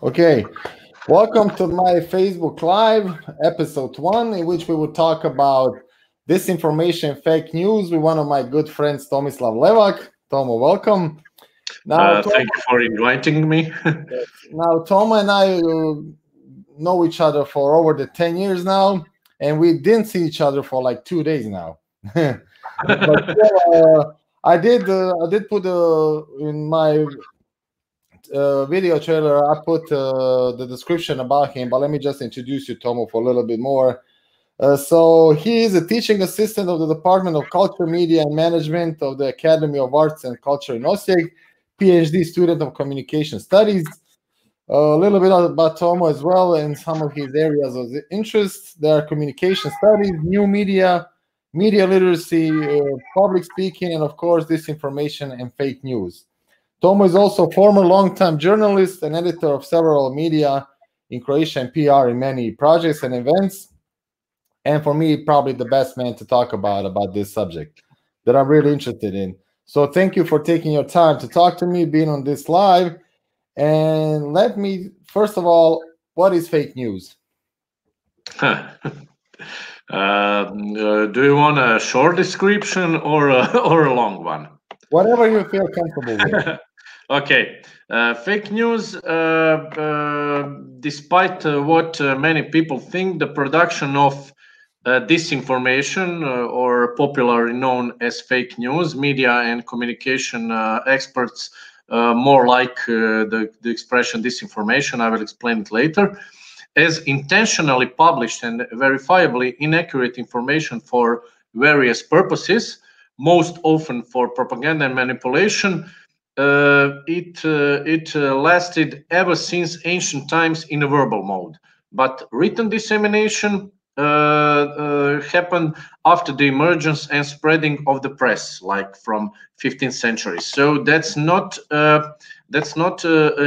Okay, welcome to my Facebook Live, episode 1, in which we will talk about disinformation, fake news with one of my good friends, Tomislav Levak. Tomo, welcome. Thank you for inviting me. Now Tomo and I know each other for over the 10 years now, and we didn't see each other for like 2 days now. But I did put in my video trailer, I put the description about him, but let me just introduce you, Tomo, for a little bit more. So he is a teaching assistant of the Department of Culture, Media, and Management of the Academy of Arts and Culture in Osijek, PhD student of Communication Studies. A little bit about Tomo as well and some of his areas of interest. There are communication studies, new media, media literacy, public speaking, and of course, disinformation and fake news. Tomo is also a former longtime journalist and editor of several media in Croatia and PR in many projects and events. And for me, probably the best man to talk about this subject that I'm really interested in. So thank you for taking your time to talk to me, being on this live. And let me, first of all, what is fake news? Do you want a short description or a long one? Whatever you feel comfortable with. Okay. Fake news, despite what many people think, the production of disinformation, or popularly known as fake news, media and communication experts more like the expression disinformation, I will explain it later, as intentionally published and verifiably inaccurate information for various purposes, most often for propaganda and manipulation. It lasted ever since ancient times in a verbal mode, but written dissemination happened after the emergence and spreading of the press, like from 15th century. So that's not a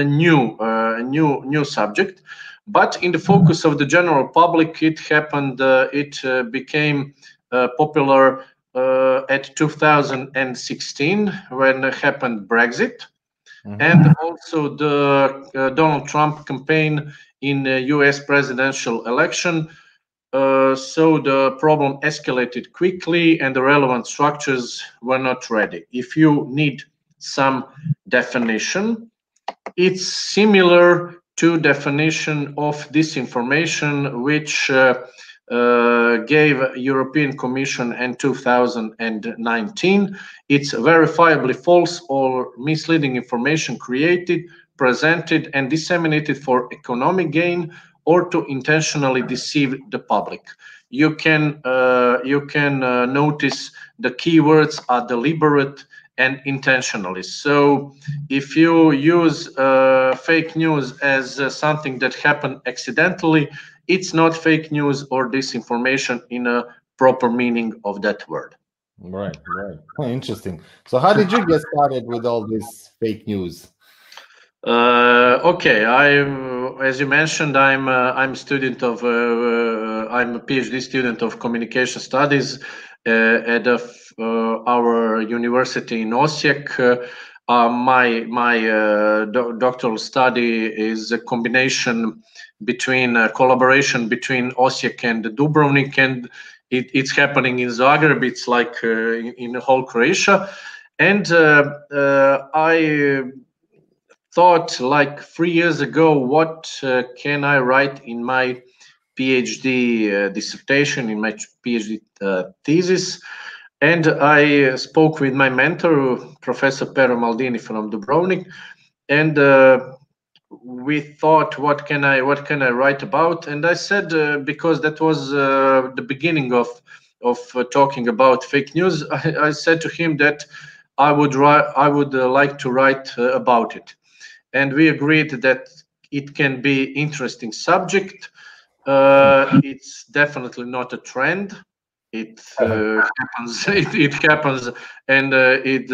new subject, but in the focus of the general public, it happened. It became popular at 2016 when happened Brexit, and also the Donald Trump campaign in the U.S. presidential election. So the problem escalated quickly and the relevant structures were not ready. If you need some definition, it's similar to definition of disinformation, which gave European Commission in 2019. It's verifiably false or misleading information created, presented, and disseminated for economic gain or to intentionally deceive the public. You can notice the keywords are deliberate and intentionally. So if you use fake news as something that happened accidentally, it's not fake news or disinformation in a proper meaning of that word. Right. Oh, interesting. So how did you get started with all this fake news? Okay, as you mentioned, I'm student of I'm a PhD student of communication studies at our university in Osijek. My doctoral study is a combination between collaboration between Osijek and Dubrovnik, and it's happening in Zagreb. It's like in the whole Croatia, and I thought like 3 years ago, what can I write in my PhD dissertation, in my PhD thesis? And I spoke with my mentor, Professor Pero Maldini from Dubrovnik, and we thought, what can I write about? And I said, because that was the beginning of talking about fake news, I said to him that I would like to write about it, and we agreed that it can be interesting subject. It's definitely not a trend. It happens. It happens, and it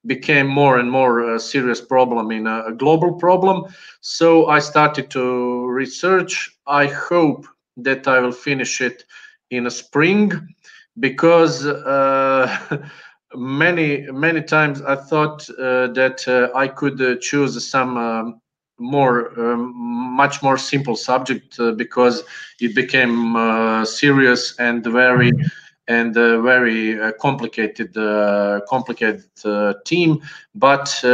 became more and more a serious problem, in a global problem. So I started to research. I hope that I will finish it in a spring, because many times I thought that I could choose some much more simple subject because it became serious and very complicated team. But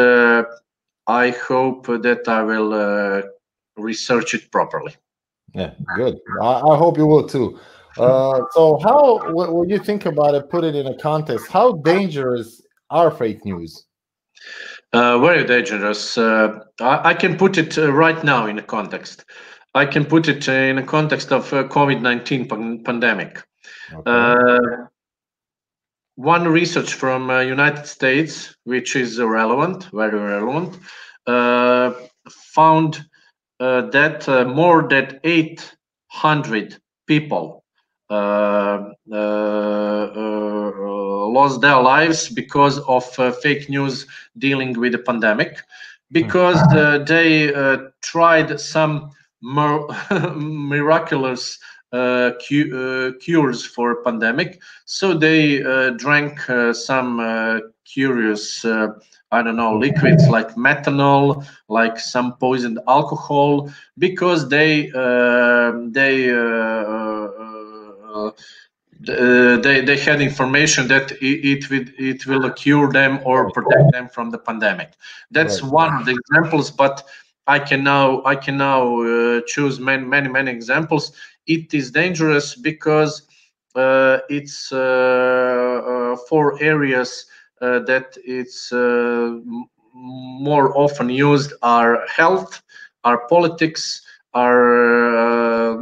I hope that I will research it properly. Yeah, good. I hope you will too. So, how, when you think about it, put it in a context, how dangerous are fake news? Very dangerous. I can put it right now in a context. I can put it in a context of COVID-19 pandemic. Okay. One research from United States, which is relevant, very relevant, found that more than 800 people lost their lives because of fake news dealing with the pandemic, because they tried some miraculous cures for pandemic. So they drank some curious, I don't know, liquids like methanol, like some poisoned alcohol, because they had information that it will cure them or protect them from the pandemic. That's one of the examples, but I can now choose many examples. It is dangerous because it's 4 areas that it's more often used are health, are politics, are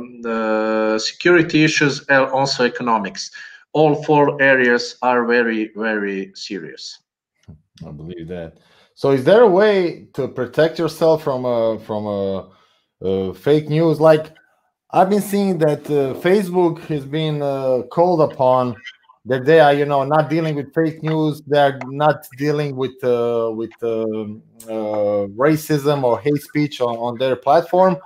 security issues, and also economics. All 4 areas are very serious. I believe that. So, is there a way to protect yourself from fake news? Like, I've been seeing that Facebook has been called upon that they are, not dealing with fake news. They are not dealing with racism or hate speech on their platform.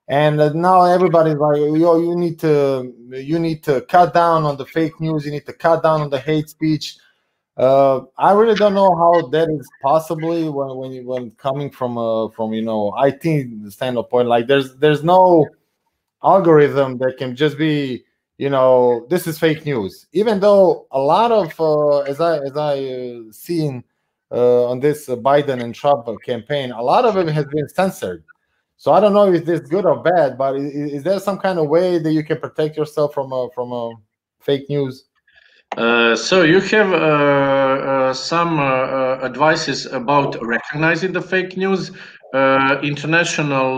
And now everybody's like, yo, you need to cut down on the fake news. You need to cut down on the hate speech. I really don't know how that is possibly when coming from IT standpoint. Like, there's no algorithm that can just be, this is fake news. Even though a lot of as I seen on this Biden and Trump campaign, a lot of it has been censored. So I don't know if this is good or bad, but is there some kind of way that you can protect yourself from fake news? So you have some advices about recognizing the fake news. International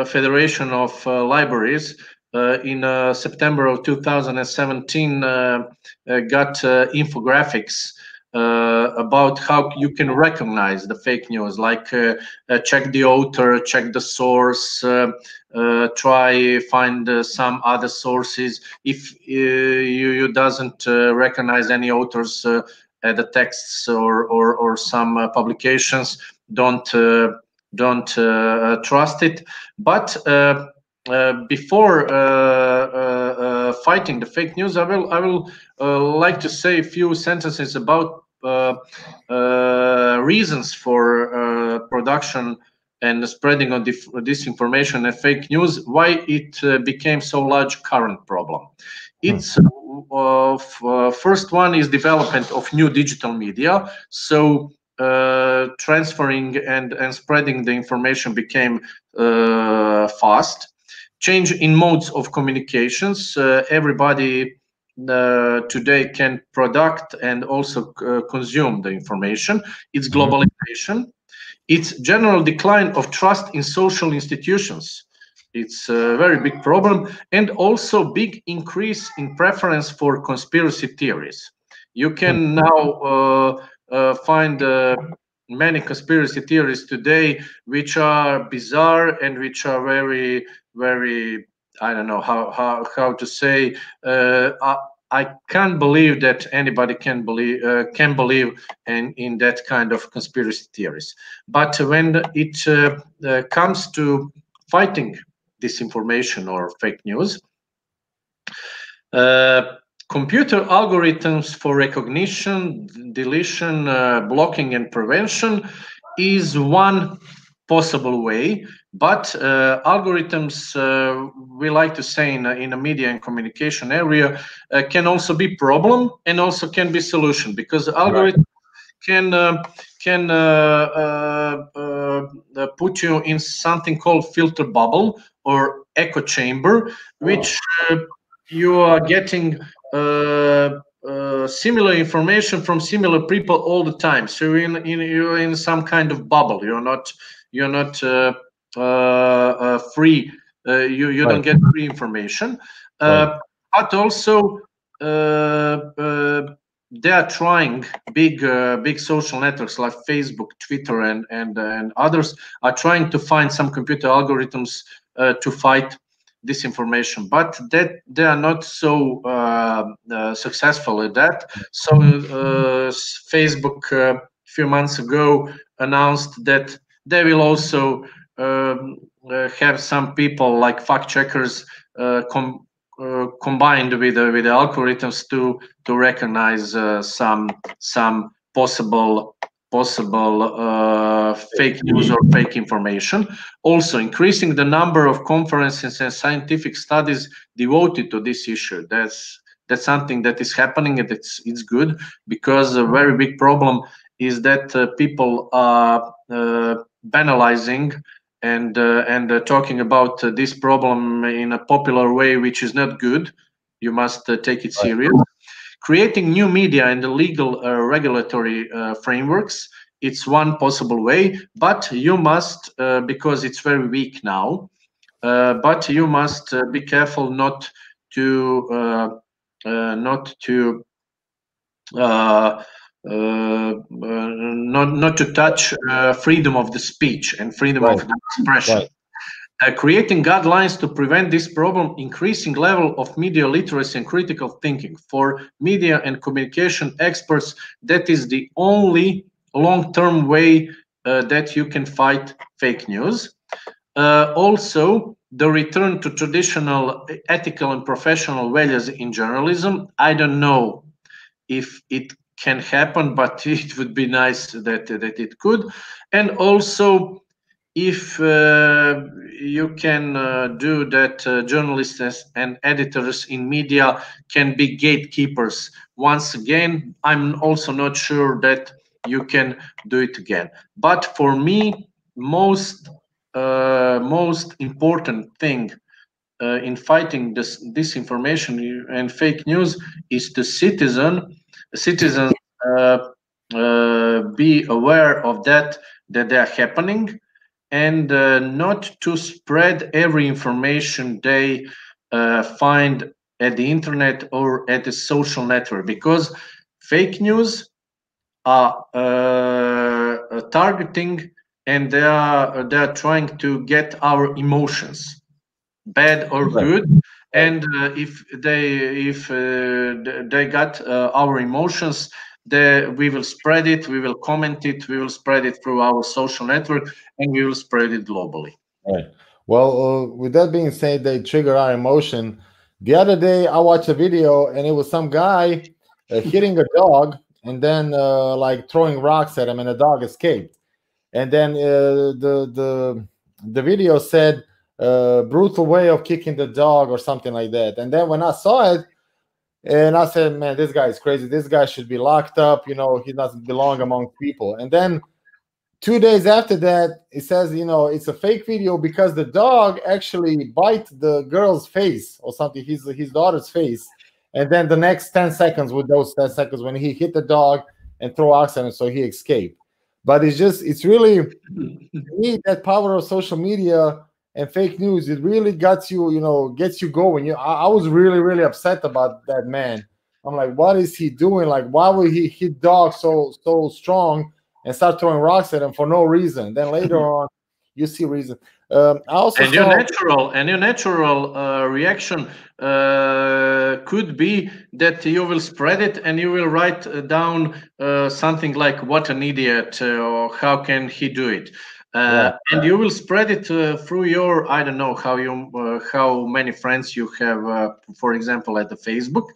Federation of Libraries in September of 2017 got infographics about how you can recognize the fake news, like check the author, check the source, try find some other sources. If you doesn't recognize any authors, the texts or some publications, don't trust it. But before fighting the fake news, I will like to say a few sentences about reasons for production and spreading of disinformation and fake news, why it became so large current problem. It's first one is development of new digital media. So transferring and spreading the information became fast. Change in modes of communications. Everybody today can product and also consume the information. It's globalization. It's general decline of trust in social institutions. It's a very big problem, and also big increase in preference for conspiracy theories. You can now find many conspiracy theories today, which are bizarre and which are very, I don't know how to say. I can't believe that anybody can believe in that kind of conspiracy theories. But when it comes to fighting disinformation or fake news, computer algorithms for recognition, deletion, blocking, and prevention is one possible way. But algorithms, we like to say in a media and communication area, can also be problem and also can be solution, because algorithms can put you in something called filter bubble or echo chamber, which you are getting similar information from similar people all the time. So you're in some kind of bubble. You're not free. You don't get free information. But also they are trying, big social networks like Facebook, Twitter, and others are trying to find some computer algorithms to fight disinformation, but that they are not so successful at that. So Facebook a few months ago announced that they will also have some people like fact checkers combined with the algorithms to recognize some possible fake news or fake information. Also increasing the number of conferences and scientific studies devoted to this issue. That's something that is happening, and it's good, because a very big problem is that people are banalizing and talking about this problem in a popular way, which is not good. You must take it serious. Creating new media and the legal regulatory frameworks, it's one possible way, but you must, because it's very weak now, but you must be careful not to not to touch freedom of the speech and freedom of the expression. Creating guidelines to prevent this problem, increasing level of media literacy and critical thinking for media and communication experts. That is the only long-term way that you can fight fake news. Also, the return to traditional ethical and professional values in journalism. I don't know if it can happen, but it would be nice that it could. And also, if you can do that, journalists and editors in media can be gatekeepers. Once again, I'm also not sure that you can do it again. But for me, most important thing in fighting this disinformation and fake news is the citizens be aware of that they are happening, and not to spread every information they find at the internet or at the social network, because fake news are targeting, and they are trying to get our emotions, bad or good. And if they got our emotions, we will spread it, we will comment it, we will spread it through our social network, and we will spread it globally. Right. Well, with that being said, they trigger our emotion. The other day, I watched a video, and it was some guy hitting a dog, and then like throwing rocks at him, and the dog escaped. And then the video said brutal way of kicking the dog or something like that. And then when I saw it, and I said, man, this guy is crazy. This guy should be locked up. You know, he doesn't belong among people. And then 2 days after that, it says, you know, it's a fake video because the dog actually bite the girl's face or something, his daughter's face. And then the next 10 seconds, with those 10 seconds, when he hit the dog and throw oxygen, so he escaped. But it's really, to me, that power of social media and fake news, it really gets you going. I was really, really upset about that man. I'm like, what is he doing? Like, why would he hit dogs so strong and start throwing rocks at him for no reason? Then later on, you see reason. I also your natural reaction could be that you will spread it and you will write down something like "what an idiot" or "how can he do it." And you will spread it through your, I don't know how many friends you have, for example, at the Facebook.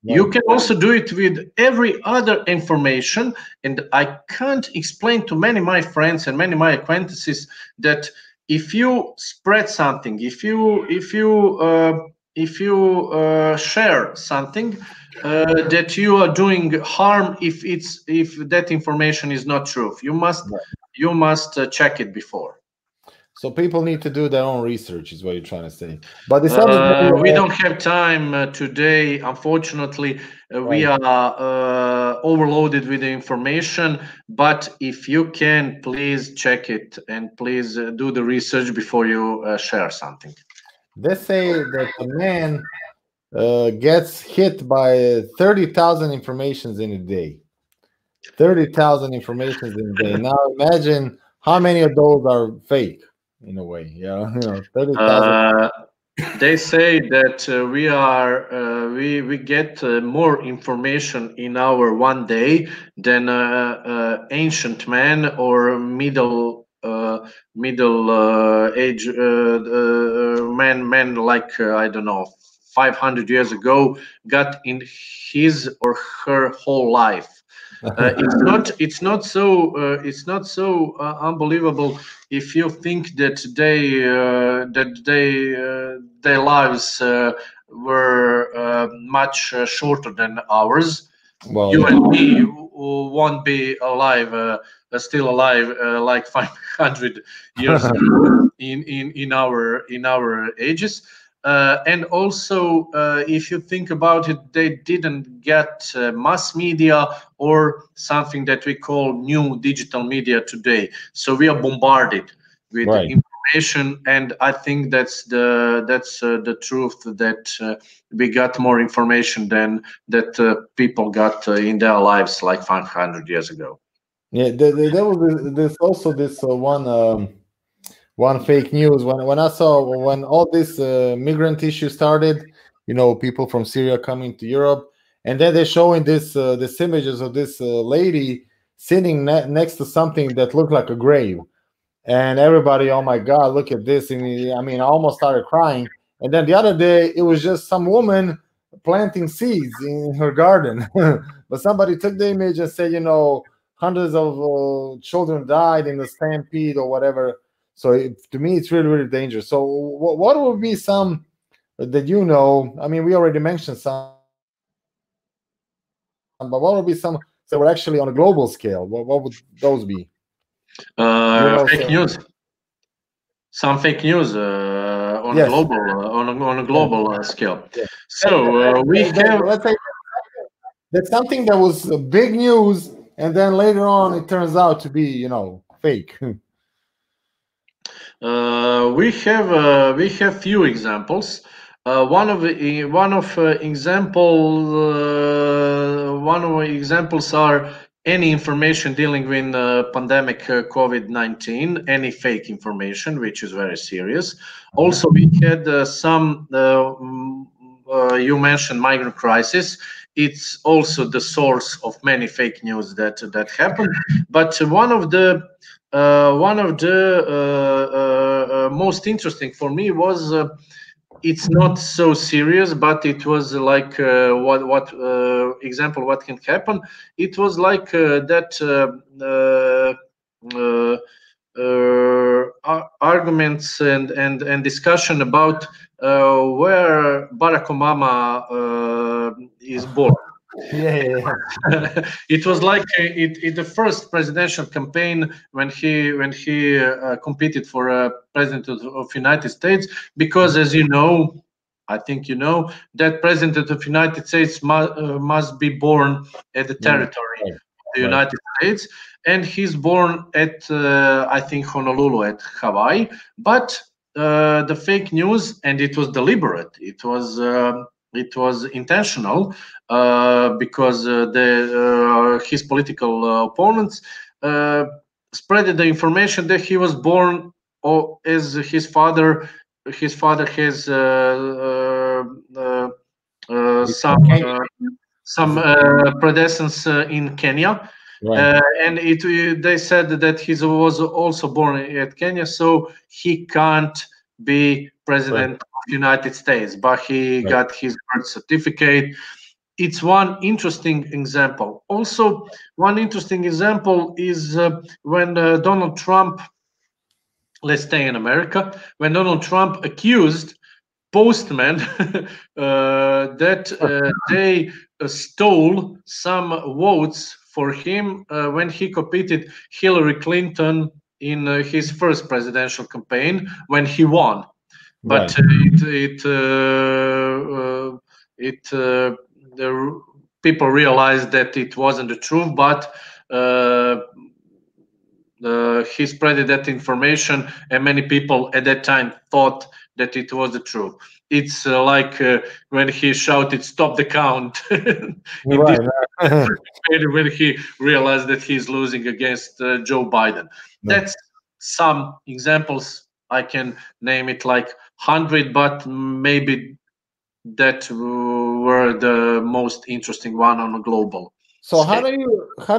You can also do it with every other information, and I can't explain to many of my friends and many of my acquaintances that if you spread something, if you share something, that you are doing harm if that information is not true. You must check it before. So people need to do their own research, is what you're trying to say. But this we don't have time today, unfortunately. We are overloaded with the information. But if you can, please check it and please do the research before you share something. They say that a man gets hit by 30,000 informations in a day. 30,000 informations in a day. Now imagine how many of those are fake. In a way, yeah, 30,000. They say that we get more information in our one day than ancient man or middle age man like I don't know 500 years ago got in his or her whole life. It's not so unbelievable if you think that their lives were much shorter than ours. Well, you and me won't be alive, still alive, like 500 years ago in our ages. And also, if you think about it, they didn't get mass media or something that we call new digital media today. So we are bombarded with information, and I think that's the truth, that we got more information than that people got in their lives like 500 years ago. Yeah, there was also this one fake news when I saw when all this migrant issue started. People from Syria coming to Europe, and then they're showing this images of this lady sitting next to something that looked like a grave, and everybody, oh my God, look at this! And I mean, I almost started crying. And then the other day, it was just some woman planting seeds in her garden, but somebody took the image and said, hundreds of children died in the stampede or whatever. So to me, it's really, really dangerous. So what would be some that I mean, we already mentioned some, but what would be some that were actually on a global scale? What would those be? Fake news. Some fake news on a global scale. Yeah. So we have. Let's say that's something that was big news, and then later on it turns out to be, fake. We have few examples. One of examples are any information dealing with pandemic COVID-19, any fake information, which is very serious. Also, we had some. You mentioned migrant crisis. It's also the source of many fake news that happened. But one of the most interesting for me was it's not so serious, but it was like what example what can happen. It was like that arguments and discussion about where Barack Obama is born. Yeah. It was like in the first presidential campaign when he competed for president of United States, because as you know, I think you know, that president of United States must be born at the territory of the United States, and he's born at I think Honolulu at Hawaii. But the fake news, and it was deliberate, it was intentional, because his political opponents spread the information that he was born as his father. His father has some predecessors in Kenya. And they said that he was also born at Kenya, so he can't be president of the United States, but he got his birth certificate. it's one interesting example. Also, one interesting example is when Donald Trump, let's stay in America, when Donald Trump accused postmen that they stole some votes for him when he competed Hillary Clinton in his first presidential campaign when he won. But the people realized that it wasn't the truth, but he spread that information, and many people at that time thought that it was the truth. It's like when he shouted "Stop the count!" when he realized that he's losing against Joe Biden. That's some examples. I can name it like 100, but maybe that were the most interesting one on a global. So how do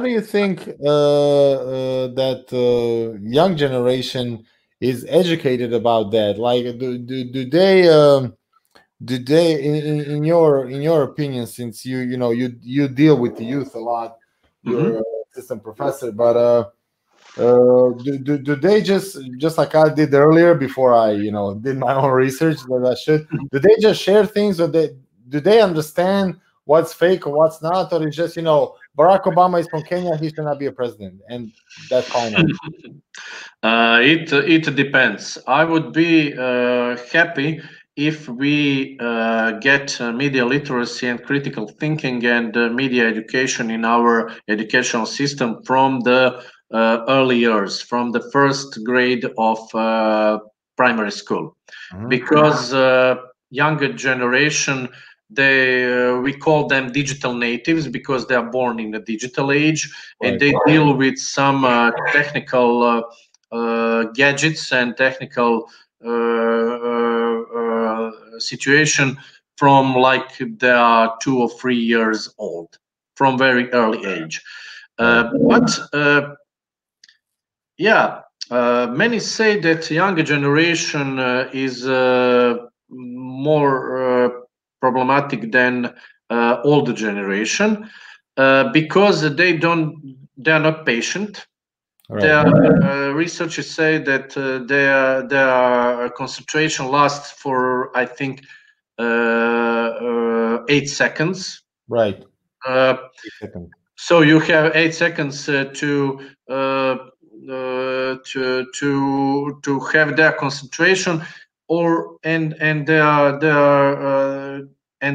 you think that young generation is educated about that? Like, do they in your opinion, since you deal with the youth a lot, you're assistant professor, but do they just like I did earlier before I did my own research that I should, do they just share things, or do they understand what's fake or what's not, or it's just Barack Obama is from Kenya, he should not be a president, and that's fine? It depends. I would be happy if we get media literacy and critical thinking and media education in our educational system from the early years, from the first grade of primary school, because younger generation, we call them digital natives because they are born in the digital age, and they deal with some technical gadgets and technical situation from like they are 2 or 3 years old, from very early age. Many say that younger generation is more problematic than older generation because they are not patient. Their researchers say that their concentration lasts for, I think, 8 seconds. Right. 8 seconds. So you have 8 seconds to have their concentration, and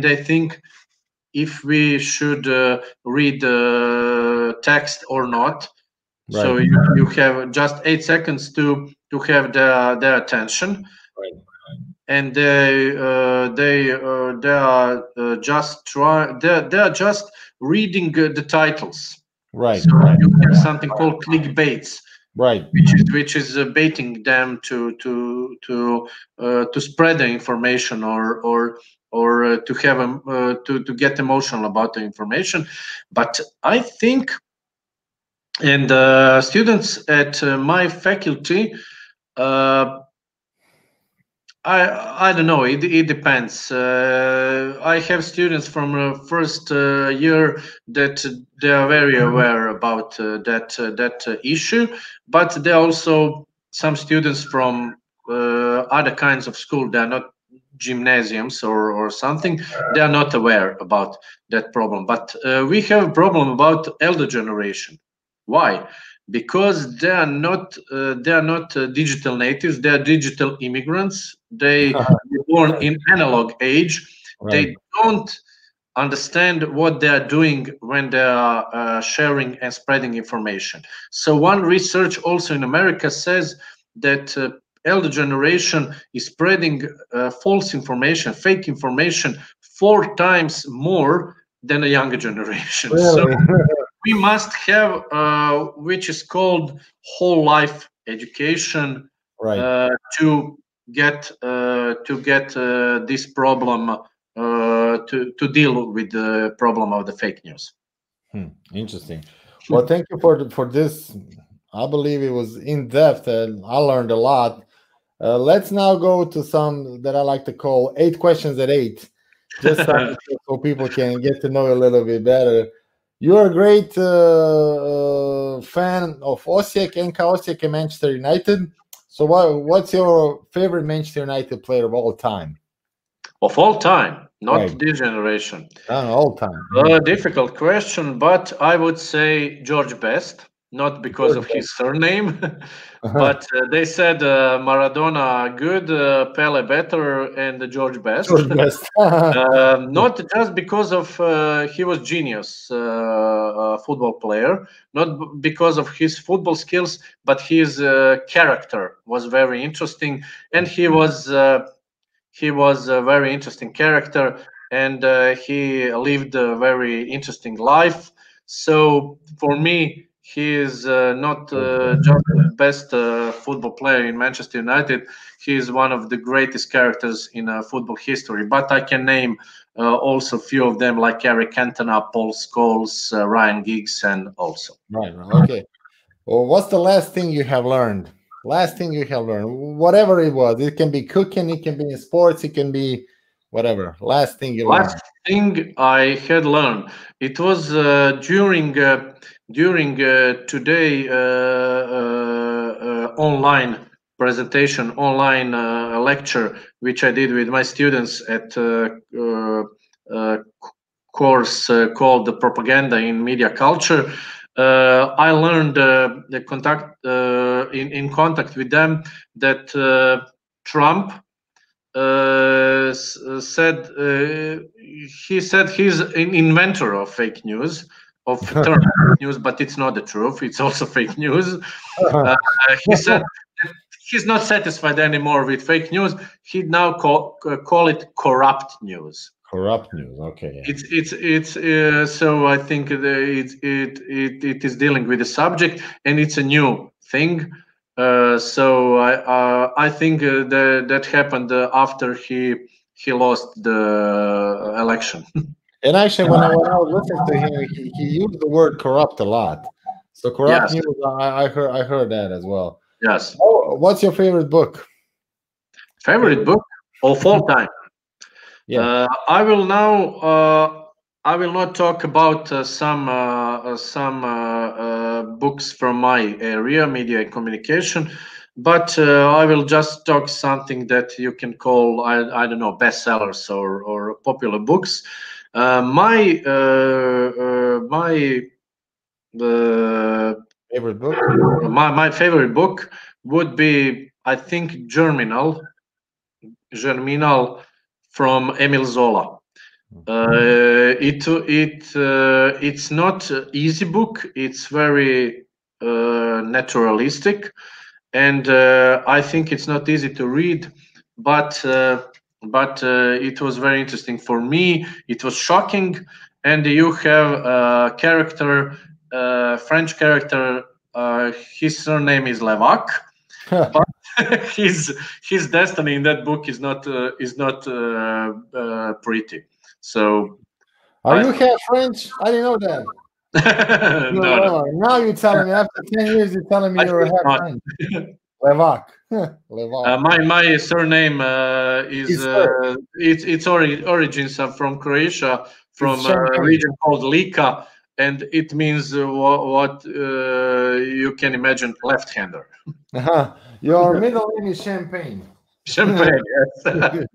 they think if we should read text or not. Right. So you have just 8 seconds to have their attention, and they are just reading the titles. Right. So you have something called clickbaits. Right. Which is baiting them to spread the information or to have to get emotional about the information. But I think. And students at my faculty, I don't know. It depends. I have students from first year that they are very aware about that issue, but there are also some students from other kinds of school. They are not gymnasiums or something. They are not aware about that problem. But we have a problem about elder generation. Why? Because they are not digital natives. They are digital immigrants. They were born in analog age. Right. They don't understand what they are doing when they are sharing and spreading information. So one research also in America says that elder generation is spreading false information, fake information 4 times more than a younger generation. Really? So we must have which is called whole life education, right, to get this problem, to deal with the problem of the fake news. Interesting. Well, thank you for this. I believe it was in depth and I learned a lot. Let's now go to some that I like to call 8 questions at 8. just so people can get to know you a little bit better. You're a great fan of Osijek, NK Osijek, and Manchester United. So, what's your favorite Manchester United player of all time? Of all time, not Right. this generation. All time. Difficult question, but I would say George Best, not because of his surname, but they said Maradona good, Pele better, and George Best. George Best. Not just because of he was genius football player, not because of his football skills, but his character was very interesting, and he was a very interesting character, and he lived a very interesting life. So for me, he is not just the best football player in Manchester United. He is one of the greatest characters in football history. But I can name also a few of them, like Eric Cantona, Paul Scholes, Ryan Giggs, and also. Right. Okay. Well, what's the last thing you have learned? Last thing you have learned, whatever it was. It can be cooking, it can be in sports, it can be whatever. Last thing you learned. Last thing I had learned, it was during today online presentation, online lecture, which I did with my students at course called the Propaganda in Media Culture. I learned the contact in contact with them that Trump said he said he's an inventor of fake news, of term fake news, but it's not the truth. It's also fake news. He said that he's not satisfied anymore with fake news. He now call it corrupt news. Corrupt news. Okay. Yeah. It's so I think it is dealing with the subject, and it's a new thing. So I think that happened after he lost the election. And actually, when I was listening to him, he used the word corrupt a lot. So corrupt Yes. news, I heard that as well. Yes. Oh, what's your favorite book? Favorite book of all time? Yeah. I will now. I will not talk about some books from my area, media and communication, but I will just talk something that you can call I don't know, bestsellers or popular books. My Favorite book? my favorite book would be, I think, Germinal from Emile Zola. It's not easy book. It's very naturalistic, and I think it's not easy to read. But it was very interesting for me. It was shocking, and you have a character, French character. His surname is Levak. But his destiny in that book is not pretty. So, are you half French? I didn't know that. no. Now you're telling me after 10 years, you're telling me you're half French. Levak. Levak. My surname is its origins are from Croatia, from a region called Lika, and it means what you can imagine, left-hander. Your middle name is Champagne. Champagne, yes.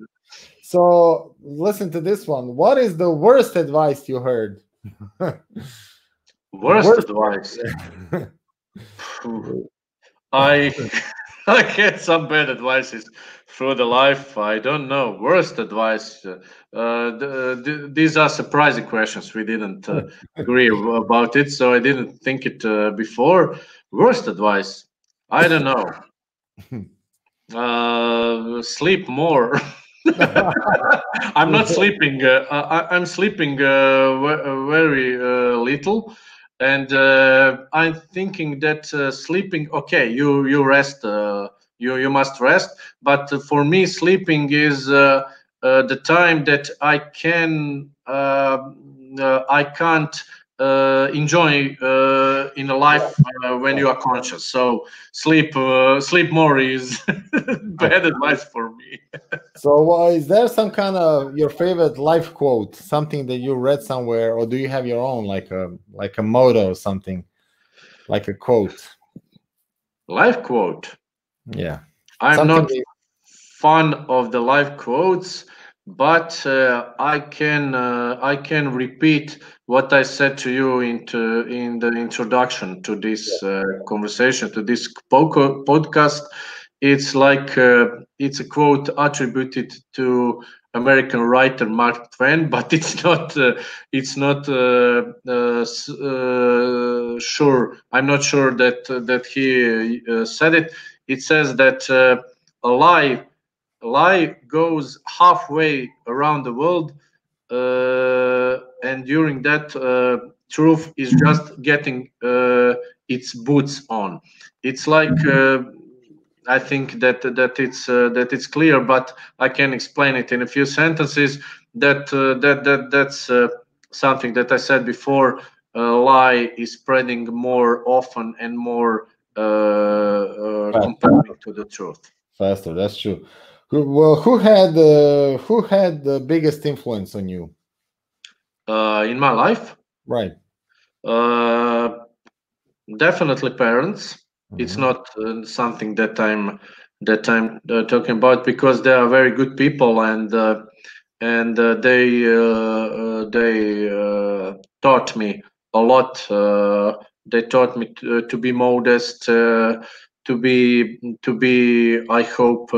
So listen to this one. What is the worst advice you heard? Worst advice? I had some bad advices through the life. I don't know. Worst advice. These are surprising questions. We didn't agree about it, so I didn't think it before. Worst advice. I don't know. Sleep more. I'm not sleeping. I'm sleeping very little, and I'm thinking that sleeping. Okay, you rest. You must rest. But for me, sleeping is the time that I can't enjoy in a life when you are conscious. So sleep more is bad advice for me. me. So, is there some kind of your favorite life quote, something that you read somewhere, or do you have your own, like a motto or something, like a quote? Life quote. Yeah, I'm something. not fond of the live quotes, but I can repeat what I said to you in the introduction to this conversation, to this podcast. It's like it's a quote attributed to American writer Mark Twain, but it's not. Sure. I'm not sure that he said it. It says that a lie goes halfway around the world, and during that, truth is just getting its boots on. It's like I think that it's clear, but I can explain it in a few sentences. That's something that I said before. Lie is spreading more often and more comparing to the truth. Faster. That's true. Who had the biggest influence on you? In my life, Right. uh, definitely parents. It's Mhm. not something that I'm talking about, because they are very good people, and they taught me a lot. They taught me to be modest, to be I hope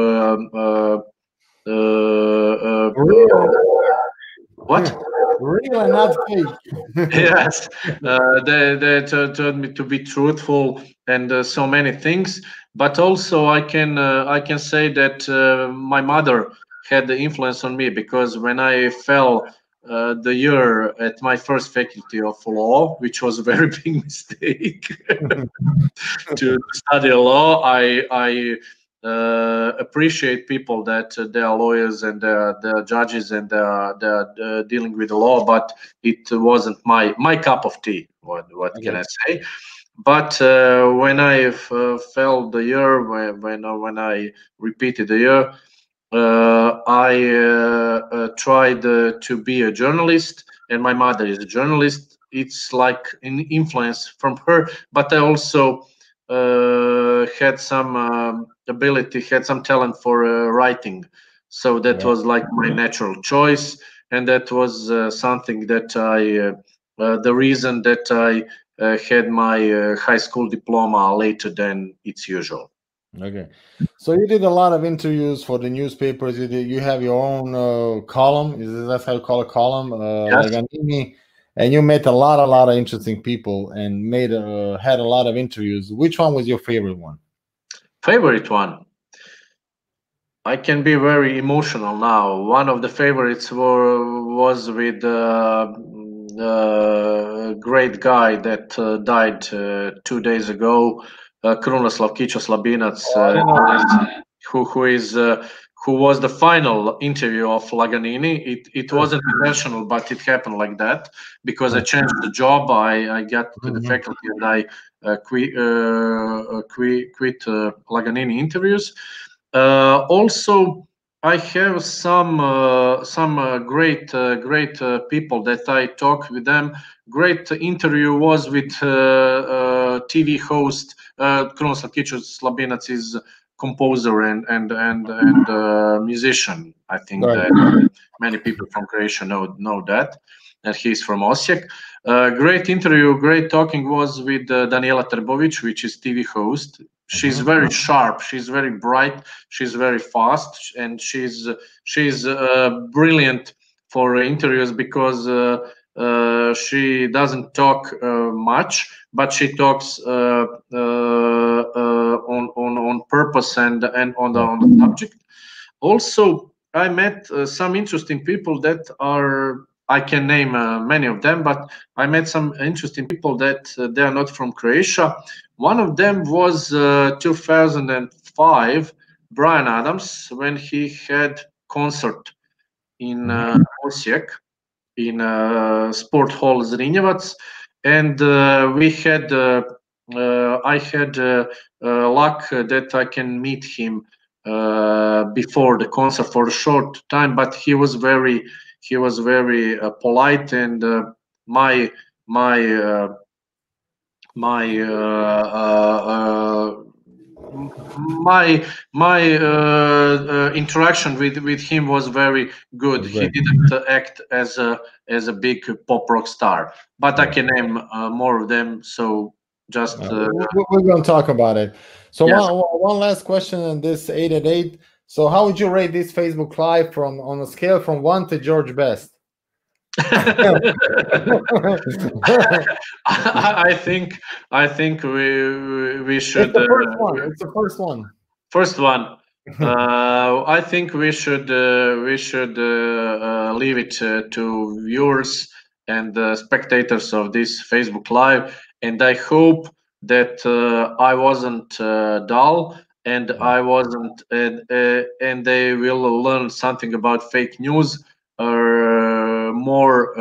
Real, what. real and not fake. Yes, they told me to be truthful and so many things. But also, I can say that my mother had the influence on me, because when I fell the year at my first faculty of law, which was a very big mistake, to study law, I appreciate people that they are lawyers and they're judges and they're dealing with the law, but it wasn't my cup of tea. What can Okay. I say? But when I fell the year, when I repeated the year, I tried to be a journalist, and my mother is a journalist. It's like an influence from her, but I also had some ability, had some talent for writing. So that Yeah. was like my natural choice, and that was something that the reason that I had my high school diploma later than it's usual. Okay. So you did a lot of interviews for the newspapers. You have your own column. That's how you call a column, Yes, Laganini, and you met a lot of interesting people and had a lot of interviews. Which one was your favorite one? favorite one. I can be very emotional now. One of the favorites was with the great guy that died 2 days ago, Krunoslav Slabinac, Oh, I know. who was the final interview of Laganini. It wasn't intentional, but it happened like that, because I changed the job. I got to the Mhm. faculty, and I quit Laganini interviews. Also, I have some great people that I talk with them. Great interview was with TV host Krunoslav Slabinac is composer and musician. I think Right. that many people from Croatia know that, and he's from Osijek. Great interview, great talking was with Daniela Trbovic, which is TV host. She's Mhm. very sharp. She's very bright. She's very fast, and she's brilliant for interviews, because she doesn't talk much, but she talks on purpose and Right. on the subject. Also, I met some interesting people that are. I can name many of them, but I met some interesting people that they are not from Croatia. One of them was 2005, Brian Adams, when he had concert in Mhm. Osijek, in Sport Hall Zrinjevac, and I had luck that I can meet him before the concert for a short time, but he was very polite, and my interaction with him was very good. He didn't act as a big pop rock star, but I can name more of them. So just we're going to talk about it. So yes. one last question on this 8 at 8. So how would you rate this Facebook Live on a scale from 1 to George Best? I think we should. It's the first one. It's the first one. First one. I think we should leave it to viewers and spectators of this Facebook Live, and I hope that I wasn't dull, and I wasn't, and they will learn something about fake news, or more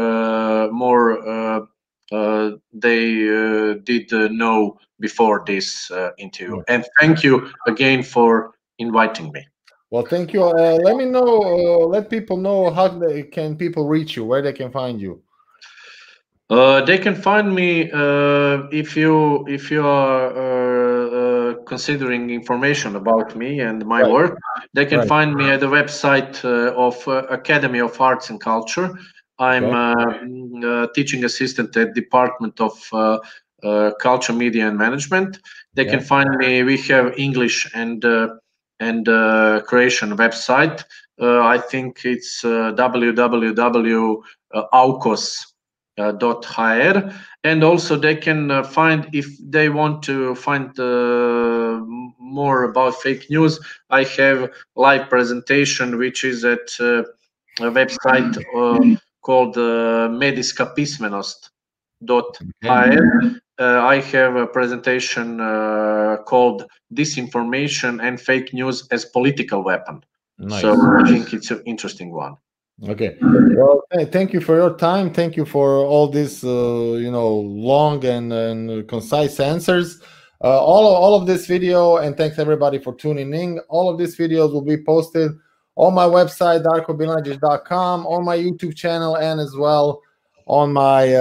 they did know before this interview. And thank you again for inviting me. Well, thank you. Let me know. Let people know how can people reach you, where they can find you. They can find me if you are considering information about me and my work. They can find me at the website of Academy of Arts and Culture. I'm teaching assistant at Department of Culture, Media and Management. They can find me. We have English and Croatian website. I think it's www.aukos.hr, and also they can find, if they want to find more about fake news, I have live presentation which is at a website called mediskapismenost.hr. I have a presentation called Disinformation and Fake News as Political Weapon. Nice. So I think it's an interesting one. Okay. Well, thank you for your time. Thank you for all these, long and concise answers. All of this video, and thanks everybody for tuning in. All of these videos will be posted on my website, darkobilnajic.com, on my YouTube channel, and as well on my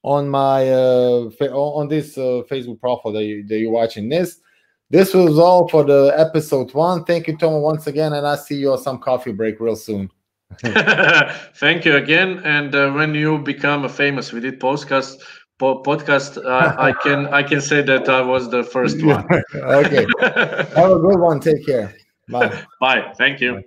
on this Facebook profile that you're watching this. This was all for the episode 1. Thank you, Toma, once again, and I'll see you on some coffee break real soon. Thank you again. And when you become famous with this podcast, I can say that I was the first one. Okay. Have a good one. Take care. Bye. Bye. Thank you. Bye.